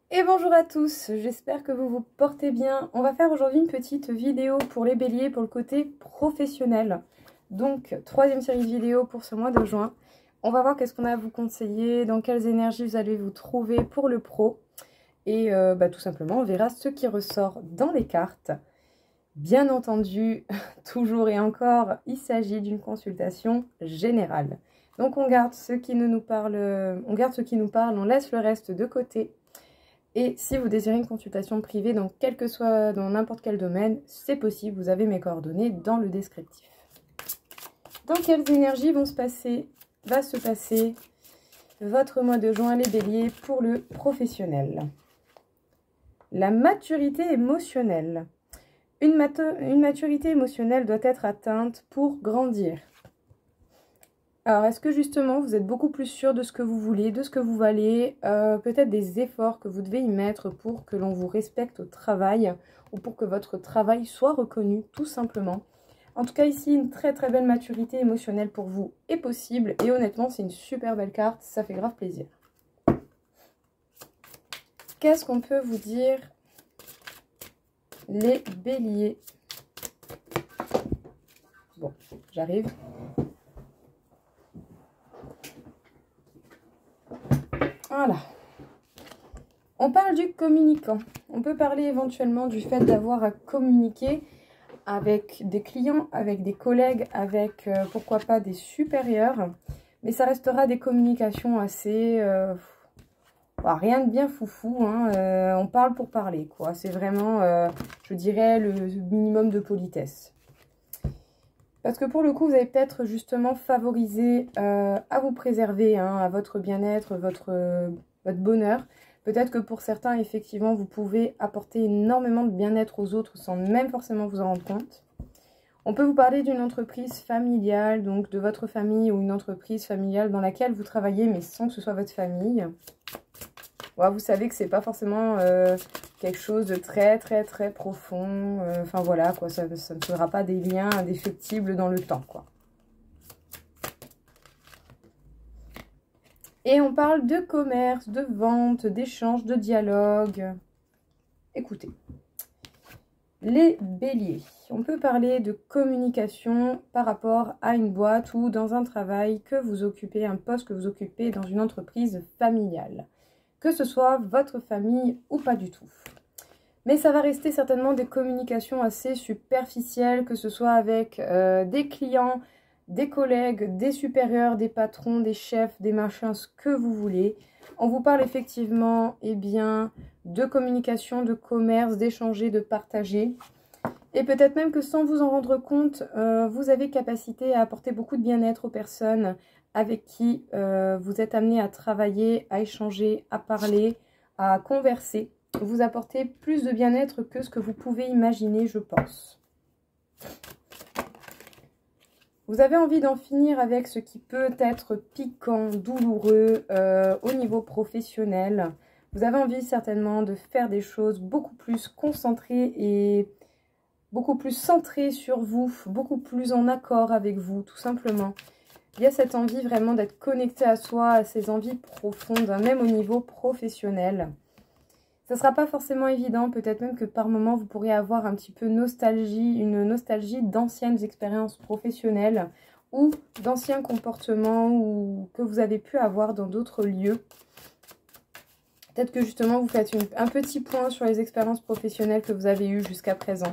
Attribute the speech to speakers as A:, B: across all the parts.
A: Et bonjour à tous, j'espère que vous vous portez bien. On va faire aujourd'hui une petite vidéo pour les béliers pour le côté professionnel. Donc, troisième série de vidéos pour ce mois de juin. On va voir qu'est-ce qu'on a à vous conseiller, dans quelles énergies vous allez vous trouver pour le pro. Et tout simplement, on verra ce qui ressort dans les cartes. Bien entendu, toujours et encore, il s'agit d'une consultation générale. Donc on garde ce qui nous parle, on laisse le reste de côté. Et si vous désirez une consultation privée dans n'importe quel domaine, c'est possible, vous avez mes coordonnées dans le descriptif. Dans quelles énergies va se passer votre mois de juin, les béliers, pour le professionnel? La maturité émotionnelle. Une maturité émotionnelle doit être atteinte pour grandir. Alors, est-ce que justement, vous êtes beaucoup plus sûr de ce que vous voulez, de ce que vous valez, peut-être des efforts que vous devez y mettre pour que l'on vous respecte au travail ou pour que votre travail soit reconnu, tout simplement. En tout cas, ici, une très très belle maturité émotionnelle pour vous est possible. Et honnêtement, c'est une super belle carte, ça fait grave plaisir. Qu'est-ce qu'on peut vous dire, les béliers? Bon, j'arrive. Voilà. On parle du communicant. On peut parler éventuellement du fait d'avoir à communiquer avec des clients, avec des collègues, avec pourquoi pas des supérieurs. Mais ça restera des communications assez... rien de bien foufou, hein. On parle pour parler, quoi. C'est vraiment, je dirais, le minimum de politesse. Parce que pour le coup, vous allez peut-être justement favoriser à vous préserver, hein, à votre bien-être, votre bonheur. Peut-être que pour certains, effectivement, vous pouvez apporter énormément de bien-être aux autres sans même forcément vous en rendre compte. On peut vous parler d'une entreprise familiale, donc de votre famille ou une entreprise familiale dans laquelle vous travaillez, mais sans que ce soit votre famille. Ouais, vous savez que c'est pas forcément quelque chose de très très très profond. Enfin voilà, quoi, ça ne sera pas des liens indéfectibles dans le temps, quoi. Et on parle de commerce, de vente, d'échange, de dialogue. Écoutez, les béliers, on peut parler de communication par rapport à une boîte ou dans un travail que vous occupez, un poste que vous occupez dans une entreprise familiale. Que ce soit votre famille ou pas du tout. Mais ça va rester certainement des communications assez superficielles, que ce soit avec des clients, des collègues, des supérieurs, des patrons, des chefs, des machins, ce que vous voulez. On vous parle effectivement de communication, de commerce, d'échanger, de partager. Et peut-être même que sans vous en rendre compte, vous avez capacité à apporter beaucoup de bien-être aux personnes avec qui vous êtes amené à travailler, à échanger, à parler, à converser. Vous apportez plus de bien-être que ce que vous pouvez imaginer, je pense. Vous avez envie d'en finir avec ce qui peut être piquant, douloureux au niveau professionnel. Vous avez envie certainement de faire des choses beaucoup plus concentrées et beaucoup plus centrées sur vous, beaucoup plus en accord avec vous, tout simplement. Il y a cette envie vraiment d'être connecté à soi, à ses envies profondes, même au niveau professionnel. Ça ne sera pas forcément évident, peut-être même que par moment vous pourrez avoir un petit peu une nostalgie d'anciennes expériences professionnelles ou d'anciens comportements que vous avez pu avoir dans d'autres lieux. Peut-être que justement vous faites un petit point sur les expériences professionnelles que vous avez eues jusqu'à présent.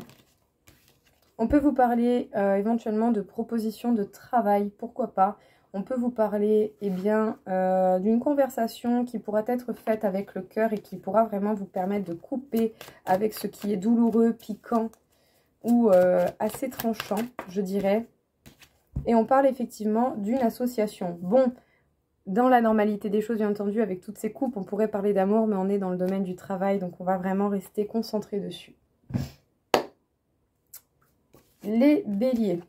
A: On peut vous parler éventuellement de propositions de travail, pourquoi pas. On peut vous parler d'une conversation qui pourra être faite avec le cœur et qui pourra vraiment vous permettre de couper avec ce qui est douloureux, piquant ou assez tranchant, je dirais. Et on parle effectivement d'une association. Bon, dans la normalité des choses, bien entendu, avec toutes ces coupes, on pourrait parler d'amour, mais on est dans le domaine du travail, donc on va vraiment rester concentré dessus. Les béliers.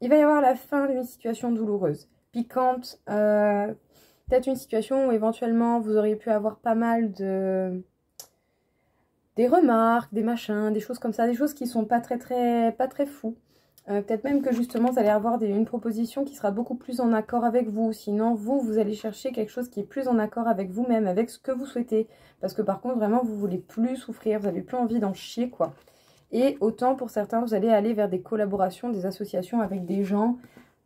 A: Il va y avoir la fin d'une situation douloureuse, piquante, peut-être une situation où éventuellement vous auriez pu avoir pas mal des remarques, des machins, des choses comme ça, des choses qui sont pas très fous. Peut-être même que justement, vous allez avoir une proposition qui sera beaucoup plus en accord avec vous. Sinon, vous allez chercher quelque chose qui est plus en accord avec vous-même, avec ce que vous souhaitez. Parce que par contre, vraiment, vous voulez plus souffrir, vous n'avez plus envie d'en chier, quoi. Et autant pour certains, vous allez aller vers des collaborations, des associations avec des gens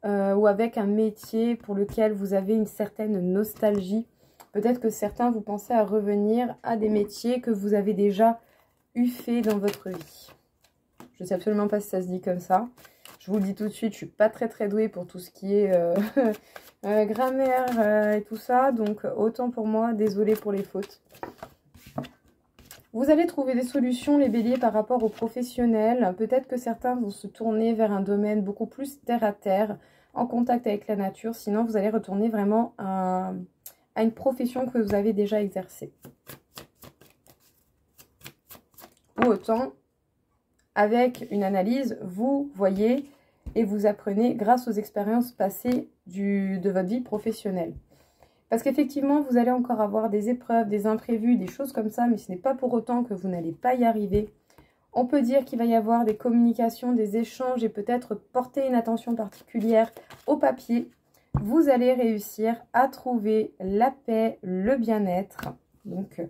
A: ou avec un métier pour lequel vous avez une certaine nostalgie. Peut-être que certains, vous pensez à revenir à des métiers que vous avez déjà eu fait dans votre vie. Je ne sais absolument pas si ça se dit comme ça. Je vous le dis tout de suite, je ne suis pas très douée pour tout ce qui est grammaire et tout ça. Donc autant pour moi, désolée pour les fautes. Vous allez trouver des solutions, les béliers, par rapport aux professionnels. Peut-être que certains vont se tourner vers un domaine beaucoup plus terre à terre, en contact avec la nature. Sinon, vous allez retourner vraiment à une profession que vous avez déjà exercée. Ou autant, avec une analyse, vous voyez et vous apprenez grâce aux expériences passées de votre vie professionnelle. Parce qu'effectivement, vous allez encore avoir des épreuves, des imprévus, des choses comme ça, mais ce n'est pas pour autant que vous n'allez pas y arriver. On peut dire qu'il va y avoir des communications, des échanges et peut-être porter une attention particulière au papier. Vous allez réussir à trouver la paix, le bien-être. Donc,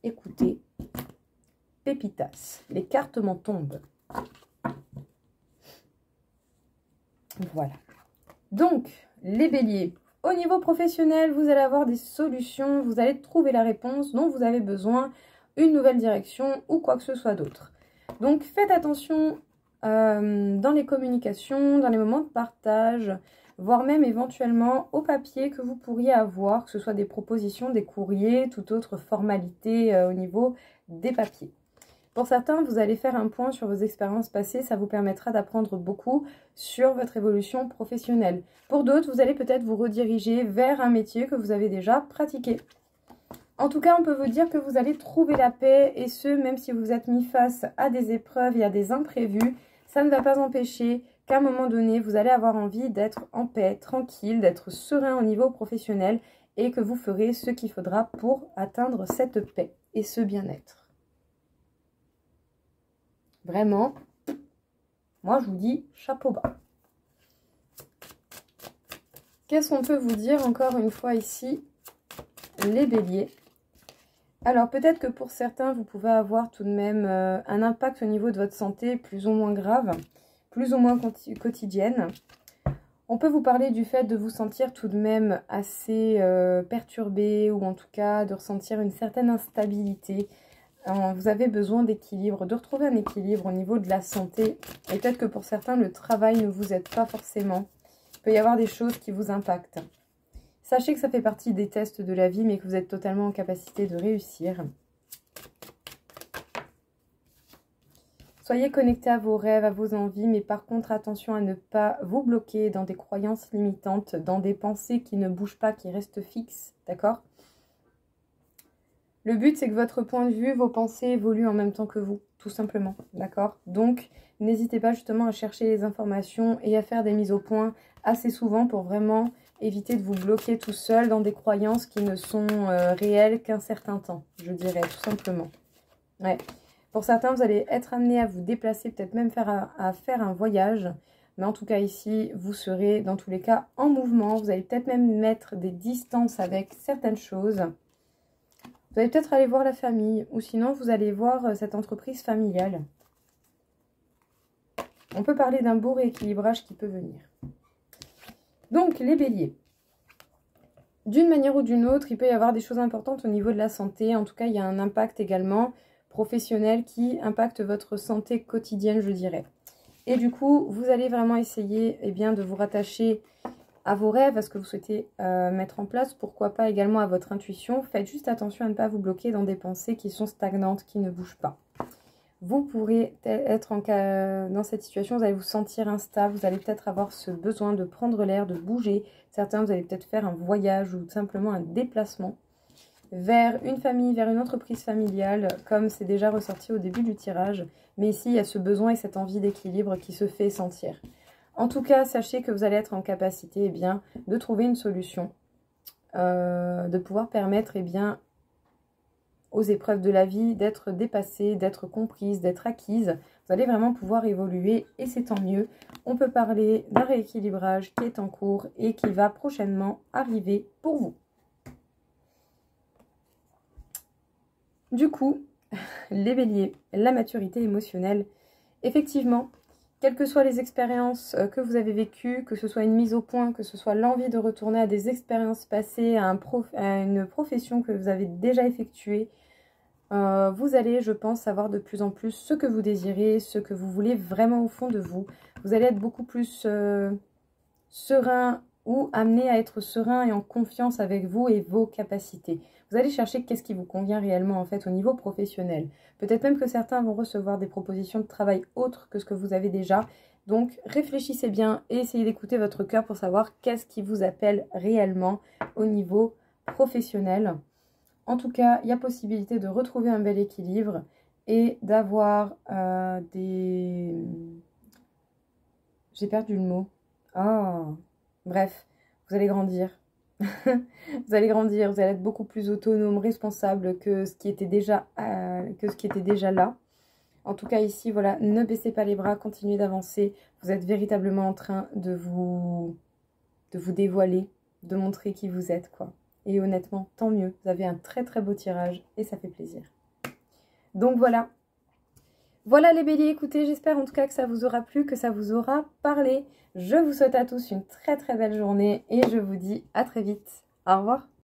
A: écoutez, pépitas, les cartes m'en tombent. Voilà. Donc, les béliers, au niveau professionnel, vous allez avoir des solutions, vous allez trouver la réponse dont vous avez besoin, une nouvelle direction ou quoi que ce soit d'autre. Donc, faites attention dans les communications, dans les moments de partage, voire même éventuellement au papier que vous pourriez avoir, que ce soit des propositions, des courriers, toute autre formalité au niveau des papiers. Pour certains, vous allez faire un point sur vos expériences passées, ça vous permettra d'apprendre beaucoup sur votre évolution professionnelle. Pour d'autres, vous allez peut-être vous rediriger vers un métier que vous avez déjà pratiqué. En tout cas, on peut vous dire que vous allez trouver la paix, et ce, même si vous êtes mis face à des épreuves et à des imprévus, ça ne va pas empêcher qu'à un moment donné, vous allez avoir envie d'être en paix, tranquille, d'être serein au niveau professionnel, et que vous ferez ce qu'il faudra pour atteindre cette paix et ce bien-être. Vraiment, moi je vous dis chapeau bas. Qu'est-ce qu'on peut vous dire encore une fois ici, les béliers? Alors peut-être que pour certains, vous pouvez avoir tout de même un impact au niveau de votre santé plus ou moins grave, plus ou moins quotidienne. On peut vous parler du fait de vous sentir tout de même assez perturbé, ou en tout cas de ressentir une certaine instabilité. Vous avez besoin d'équilibre, de retrouver un équilibre au niveau de la santé. Et peut-être que pour certains, le travail ne vous aide pas forcément. Il peut y avoir des choses qui vous impactent. Sachez que ça fait partie des tests de la vie, mais que vous êtes totalement en capacité de réussir. Soyez connecté à vos rêves, à vos envies, mais par contre, attention à ne pas vous bloquer dans des croyances limitantes, dans des pensées qui ne bougent pas, qui restent fixes, d'accord ? Le but, c'est que votre point de vue, vos pensées évoluent en même temps que vous, tout simplement, d'accord? Donc, n'hésitez pas justement à chercher les informations et à faire des mises au point assez souvent pour vraiment éviter de vous bloquer tout seul dans des croyances qui ne sont réelles qu'un certain temps, je dirais, tout simplement. Ouais. Pour certains, vous allez être amené à vous déplacer, peut-être même à faire un voyage. Mais en tout cas, ici, vous serez dans tous les cas en mouvement. Vous allez peut-être même mettre des distances avec certaines choses. Vous allez peut-être aller voir la famille, ou sinon vous allez voir cette entreprise familiale. On peut parler d'un beau rééquilibrage qui peut venir. Donc, les béliers. D'une manière ou d'une autre, il peut y avoir des choses importantes au niveau de la santé. En tout cas, il y a un impact également professionnel qui impacte votre santé quotidienne, je dirais. Et du coup, vous allez vraiment essayer de vous rattacher à vos rêves, à ce que vous souhaitez mettre en place, pourquoi pas également à votre intuition. Faites juste attention à ne pas vous bloquer dans des pensées qui sont stagnantes, qui ne bougent pas. Vous pourrez être dans cette situation, vous allez vous sentir instable, vous allez peut-être avoir ce besoin de prendre l'air, de bouger. Certains, vous allez peut-être faire un voyage ou simplement un déplacement vers une famille, vers une entreprise familiale, comme c'est déjà ressorti au début du tirage. Mais ici, il y a ce besoin et cette envie d'équilibre qui se fait sentir. En tout cas, sachez que vous allez être en capacité de trouver une solution, de pouvoir permettre aux épreuves de la vie d'être dépassées, d'être comprises, d'être acquises. Vous Vous allez vraiment pouvoir évoluer et c'est tant mieux. On peut parler d'un rééquilibrage qui est en cours et qui va prochainement arriver pour vous. Du coup, les béliers, la maturité émotionnelle, effectivement, quelles que soient les expériences que vous avez vécues, que ce soit une mise au point, que ce soit l'envie de retourner à des expériences passées, à une profession que vous avez déjà effectuée, vous allez, je pense, savoir de plus en plus ce que vous désirez, ce que vous voulez vraiment au fond de vous. Vous allez être beaucoup plus serein ou amené à être serein et en confiance avec vous et vos capacités. Vous allez chercher qu'est-ce qui vous convient réellement en fait au niveau professionnel. Peut-être même que certains vont recevoir des propositions de travail autres que ce que vous avez déjà. Donc réfléchissez bien et essayez d'écouter votre cœur pour savoir qu'est-ce qui vous appelle réellement au niveau professionnel. En tout cas, il y a possibilité de retrouver un bel équilibre et d'avoir des... J'ai perdu le mot. Oh, bref, vous allez grandir. Vous allez grandir, vous allez être beaucoup plus autonome, responsable que ce qui était déjà, là. En tout cas ici, voilà, ne baissez pas les bras, continuez d'avancer. Vous êtes véritablement en train de vous dévoiler, de montrer qui vous êtes, quoi. Et honnêtement, tant mieux. Vous avez un très très beau tirage et ça fait plaisir. Donc voilà. Voilà les béliers, écoutez, j'espère en tout cas que ça vous aura plu, que ça vous aura parlé. Je vous souhaite à tous une très très belle journée et je vous dis à très vite. Au revoir.